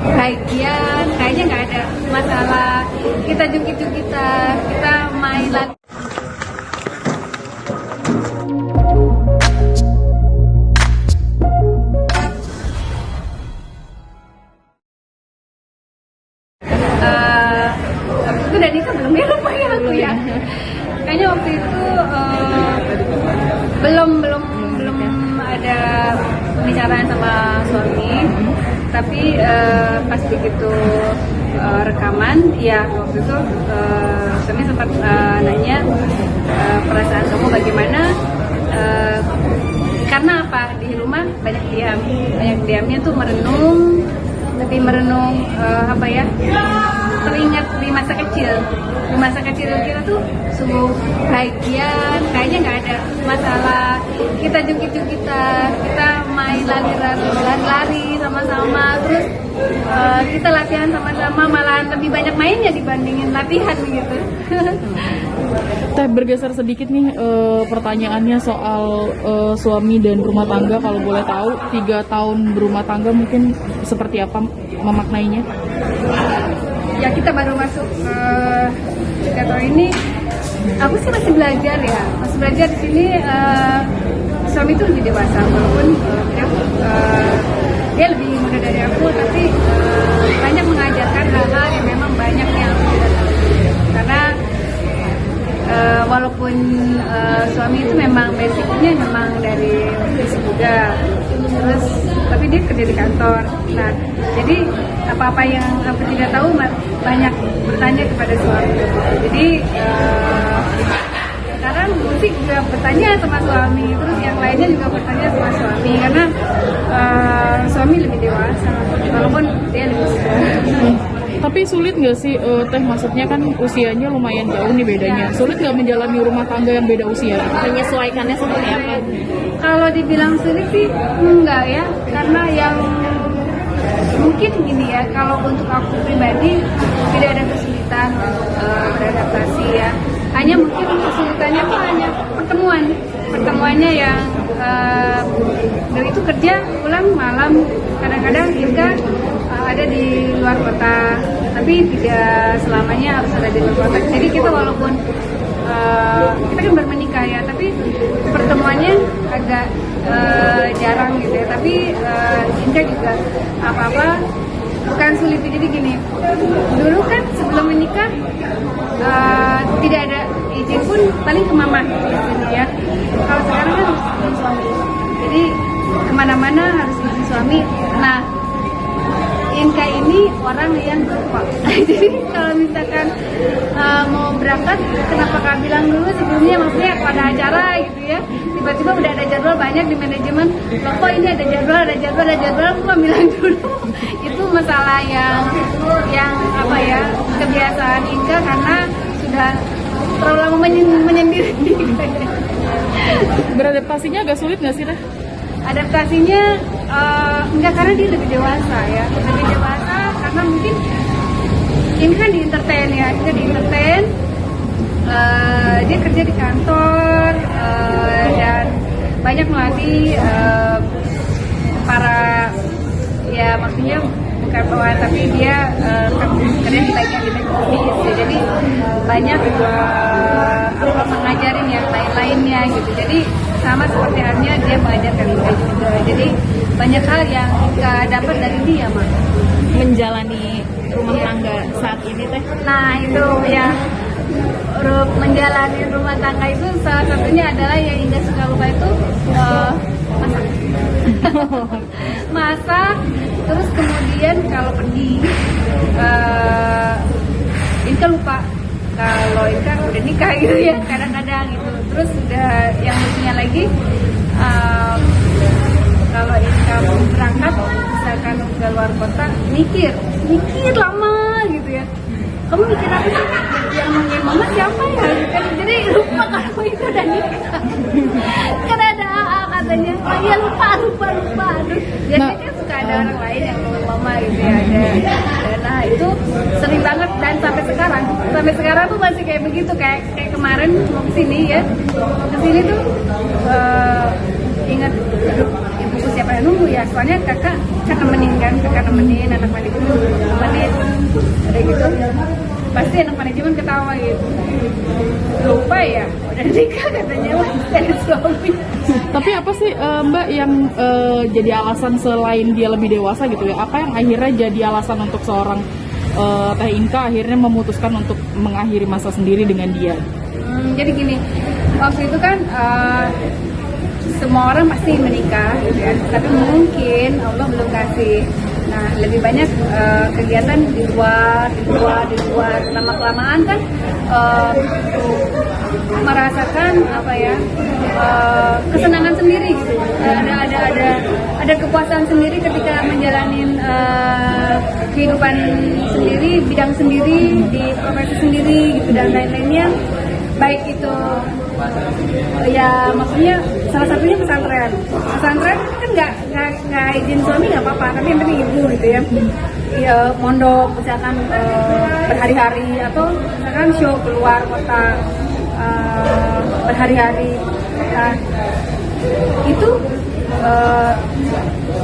Bagian kayaknya nggak ada masalah, kita kita main lagi. Itu udah nikah belum ya, lupa ya aku ya. Kayaknya waktu itu belum ada pembicaraan sama suami, tapi pas begitu rekaman, ya waktu itu suami sempat nanya perasaan kamu bagaimana, karena apa, di rumah banyak diamnya tuh merenung, lebih merenung apa ya, teringat di masa kecil kita tuh sungguh bahagia, kayaknya nggak ada masalah, kita kita main lari sama-sama, terus kita latihan sama-sama, malahan lebih banyak mainnya dibandingin latihan gitu. Teh, bergeser sedikit nih pertanyaannya soal suami dan rumah tangga, kalau boleh tahu 3 tahun berumah tangga mungkin seperti apa memaknainya? Ya kita baru masuk 3 tahun ini, aku sih masih belajar di sini. Suami itu lebih dewasa, walaupun dia lebih muda dari aku, tapi banyak mengajarkan hal-hal yang memang banyak yang tidak tahu. Karena walaupun suami itu memang basicnya memang dari musisi juga, terus tapi dia kerja di kantor. Nah, jadi apa-apa yang aku tidak tahu banyak bertanya kepada suami. Jadi sekarang musik juga bertanya sama suami, terus yang lainnya juga bertanya sama suami, karena suami lebih dewasa, walaupun dia lebih muda. Tapi sulit nggak sih Teh, maksudnya kan usianya lumayan jauh nih bedanya, sulit nggak menjalani rumah tangga yang beda usia? Menyesuaikannya seperti apa? Kalau dibilang sulit sih enggak ya, karena yang mungkin gini ya, kalau untuk aku pribadi tidak ada kesulitan beradaptasi ya, hanya mungkin kesulitannya tuh hanya pertemuannya yang dari itu kerja pulang malam, kadang-kadang juga ada di luar kota, tapi tidak selamanya harus ada di luar kota. Jadi kita walaupun kita kan bermenikah ya, tapi pertemuannya agak jarang gitu ya. Tapi Inka juga apa-apa bukan sulit. Jadi gini, dulu kan sebelum menikah tidak ada izin pun paling ke mama gitu ya. Kalau sekarang kan harus izin suami, jadi kemana-mana harus izin suami. Nah, Inka ini orang yang lupa. Jadi kalau misalkan mau berangkat, kenapa Kak bilang dulu sebelumnya, maksudnya pada acara gitu ya, tiba-tiba udah ada jadwal banyak di manajemen, loh kok ini ada jadwal, aku nggak bilang dulu. Itu masalah yang apa ya, kebiasaan Inka karena sudah terlalu lama menyendiri. Beradaptasinya agak sulit nggak sih Teh? Adaptasinya enggak, karena dia lebih dewasa ya, karena mungkin ini kan di entertain ya, dia kerja di kantor dan banyak melatih para, ya maksudnya bukan bawahan, tapi dia kerja di bagian bisnis ya, jadi banyak mengajarin yang lain-lainnya gitu. Jadi sama seperti halnya dia mengajarkan Inka juga, jadi banyak hal yang Inka dapat dari dia mah menjalani rumah tangga saat ini Teh. Nah itu ya, menjalani rumah tangga itu salah satunya adalah yang Inka suka lupa itu masak. Masak, terus kemudian kalau pergi Inka lupa kalau Inka udah nikah gitu ya, kadang-kadang gitu. Terus udah yang lucunya lagi, kalau Inka mau berangkat misalkan ke luar kota, mikir lama gitu ya. Kamu mikir apa sih? Yang ngomongin mama siapa ya? Jadi lupa kalau itu udah nikah. Karena ada katanya, oh iya lupa. Aduh. Biasanya kan suka ada orang lain yang ngomong mama gitu ya. Nah itu sering banget, dan sampai sekarang tuh masih kayak begitu, kayak kemarin mau kesini ya. Kesini tuh ingat ibuku siapa yang nunggu ya, soalnya kakak nemenin kan, kakak nemenin, anak manajemen nemenin, ada gitu. Pasti anak manajemen ketawa gitu, lupa ya udah nikah katanya lah dari suami. Tapi apa sih Mbak yang jadi alasan selain dia lebih dewasa gitu ya? Apa yang akhirnya jadi alasan untuk seorang Teh Inka akhirnya memutuskan untuk mengakhiri masa sendiri dengan dia? Jadi gini, waktu itu kan semua orang pasti menikah gitu ya, tapi mungkin Allah belum kasih. Nah, lebih banyak kegiatan di luar. Lama kelamaan kan merasakan apa ya, kesenangan sendiri gitu. Ada kepuasan sendiri ketika menjalanin kehidupan sendiri, bidang sendiri, di profesi sendiri gitu dan lain-lainnya. Baik itu ya maksudnya salah satunya pesantren kan nggak izin suami nggak apa-apa, tapi yang penting ibu gitu ya. Ya mondok misalkan berhari-hari atau misalkan show keluar kota berhari-hari. Nah, itu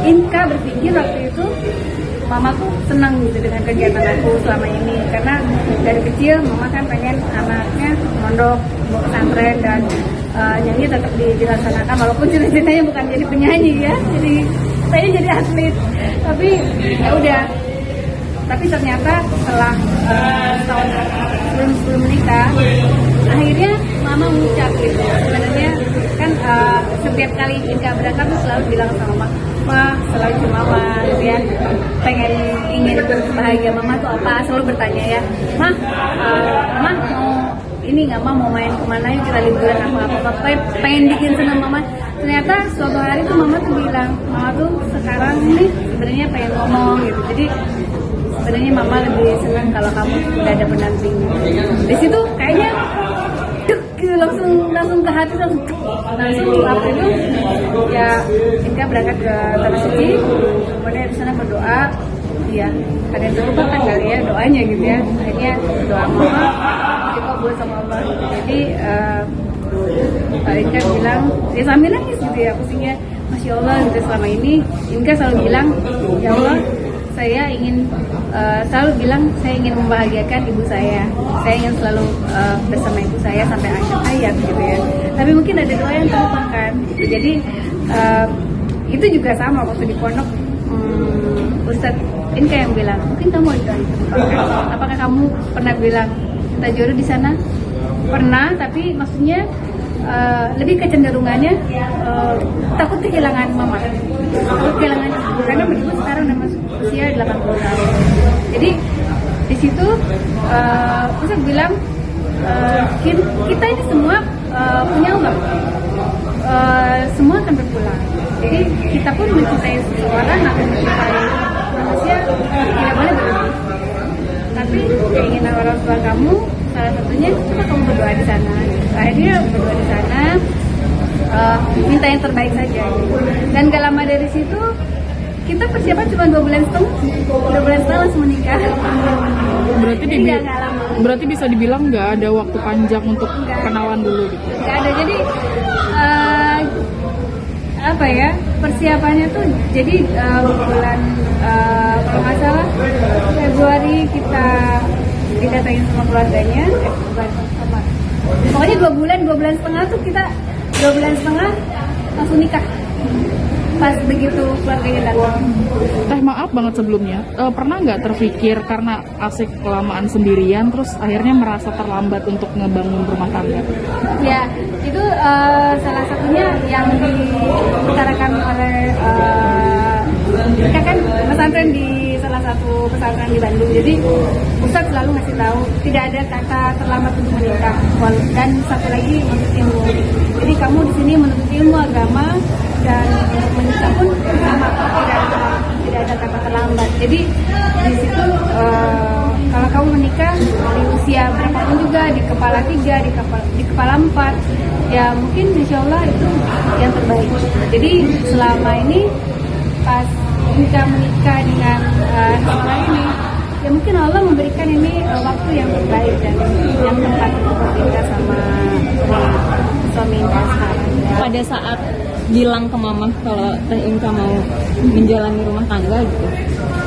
Inka berpikir waktu itu mama tuh senang gitu dengan kegiatan aku selama ini, karena dari kecil mama kan pengen anaknya mondok mau pesantren dan nyanyi tetap dilaksanakan, walaupun cita-citanya bukan jadi penyanyi ya, saya jadi atlet, tapi ya udah. Tapi ternyata setelah tahun sebelum menikah, akhirnya mama mengucap gitu. Sebenarnya kan setiap kali Inka berangkat tuh selalu bilang sama mama, selalu cuma mama gitu ya, ingin bahagia mama tuh apa, selalu bertanya ya, mama mau ini nggak, mau main kemana yuk kita liburan apa pengen bikin senang mama. Ternyata suatu hari tuh mama tuh bilang, mama tuh sekarang ini sebenarnya pengen ngomong gitu, jadi sebenarnya mama lebih senang kalau kamu udah ada pendamping. Di situ kayaknya langsung ke hati, langsung waktu itu ya Inka berangkat ke Tanah Suci, kemudian di sana berdoa, ya ada yang lupa kan kali ya doanya gitu ya, akhirnya doa mama dikabul sama Allah. Jadi Inka bilang, dia sambil nangis gitu ya, pusingnya, Masya Allah gitu. Selama ini Inka selalu bilang, ya Allah, saya ingin selalu bilang saya ingin membahagiakan ibu saya ingin selalu bersama ibu saya sampai akhir hayat gitu ya. Tapi mungkin ada doa yang terlupakan gitu. Jadi itu juga sama waktu di pondok, Ustadz Inka yang bilang, mungkin kamu ada doa yang terlupakan. Apakah kamu pernah bilang kita jodoh di sana? Pernah, tapi maksudnya lebih kecenderungannya takut kehilangan mama, takut kehilangan ibu, karena ibu sekarang udah masuk usia 80 tahun. Jadi di situ Ustaz bilang kita ini semua punya uang, semua akan berpulang. Jadi kita pun mencintai seseorang atau mencintai manusia tidak boleh berhenti. Tapi keinginan orang tua kamu salah satunya coba kamu berdoa di sana. Akhirnya berdoa di sana, minta yang terbaik saja. Dan gak lama dari situ kita persiapan cuma 2 bulan setengah langsung menikah. Berarti bisa dibilang nggak ada waktu panjang untuk kenalan dulu gitu. Nggak ada, jadi apa ya, persiapannya tuh jadi bulan kalau nggak salah Februari kita didatangin sama keluarganya, pokoknya 2 bulan setengah tuh kita 2 bulan setengah langsung nikah. Pas begitu keluarganya datang. Teh, maaf banget sebelumnya, pernah nggak terpikir karena asik kelamaan sendirian terus akhirnya merasa terlambat untuk ngebangun rumah tangga? Ya, itu salah satunya yang diutarakan oleh kita kan pesantren di salah satu pesantren di Bandung. Jadi Ustadz selalu ngasih tahu tidak ada kata terlambat untuk menikah. Dan satu lagi menuntut ilmu. Jadi kamu di sini menuntut ilmu agama dan untuk menikah pun sama, tidak ada kata terlambat. Jadi di situ kalau kamu menikah di usia berapapun juga, di kepala 3, di kepala 4, ya mungkin insya Allah itu yang terbaik. Jadi selama ini pas kita menikah dengan seorang ini, ya mungkin Allah memberikan ini waktu yang terbaik dan yang tepat untuk kita sama suami kita sekarang. Pada saat bilang ke mama kalau Teh Inka mau menjalani rumah tangga gitu?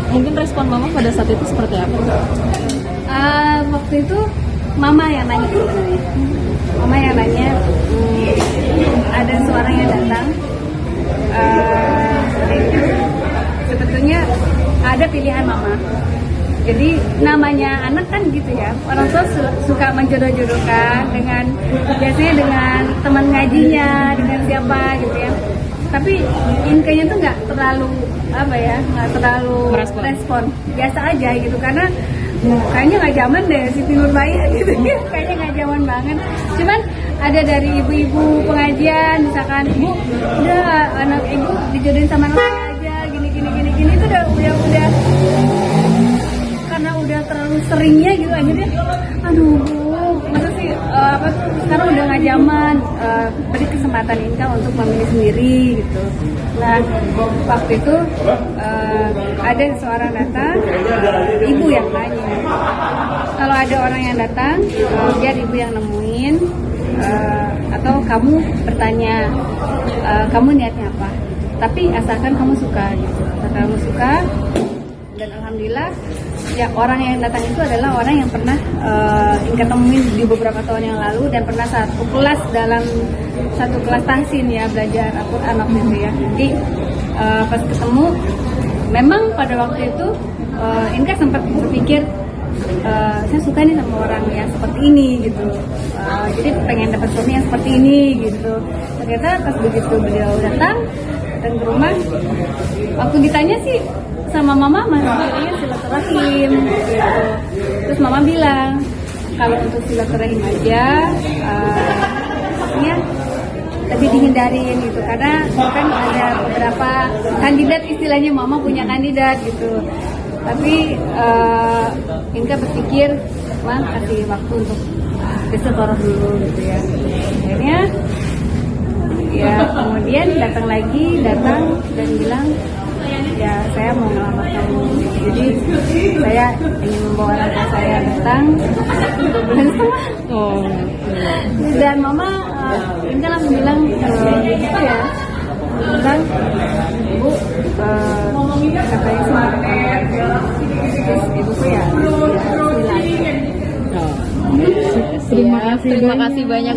Mungkin respon mama pada saat itu seperti apa? Waktu itu mama yang nanya sebenarnya. Mama yang nanya, ada seorang yang datang. Sebetulnya ada pilihan mama. Jadi namanya anak kan gitu ya, orang tua suka menjodoh-jodohkan dengan biasanya dengan teman ngajinya, dengan siapa gitu ya. Tapi Inkanya tuh nggak terlalu nggak terlalu respon, biasa aja gitu karena kayaknya nggak zaman deh Siti Nurbaya gitu ya, kayaknya nggak zaman banget. Cuman ada dari ibu-ibu pengajian misalkan, Bu, udah anak ibu dijodohin sama anak saya aja, gini itu udah karena udah terlalu seringnya gitu akhirnya aduh Bu, masa sih sekarang udah nggak zaman, beri kesempatan Inka untuk memilih sendiri gitu. Nah waktu itu ada seorang datang, ibu yang nanya, kalau ada orang yang datang biar ibu yang nemuin, atau kamu bertanya kamu niatnya apa, tapi asalkan kamu suka gitu, asalkan kamu suka. Dan alhamdulillah ya orang yang datang itu adalah orang yang pernah Inka temuin di beberapa tahun yang lalu dan pernah satu kelas tahsin ya, belajar Al-Quran waktu itu ya. Jadi pas ketemu memang pada waktu itu Inka sempat berpikir saya suka nih sama orang yang seperti ini gitu, jadi pengen dapat suami yang seperti ini gitu. Ternyata pas begitu beliau datang ke rumah, waktu ditanya sih sama mama masih bilangnya silaturahim gitu. Terus mama bilang kalau untuk silaturahim aja maksudnya lebih dihindarin gitu karena kan ada beberapa kandidat, istilahnya mama punya kandidat gitu. Tapi Inka berpikir kasih waktu untuk istiqoroh dulu gitu ya. Akhirnya ya kemudian datang dan bilang ya saya mau ngelamar kamu. Jadi saya ingin membawa orang tua saya datang 2 bulan setengah. Dan mama Inka langsung bilang gitu ya, bilang Bu, katanya sih terus ibuku ya bismillah. Terima kasih banyak.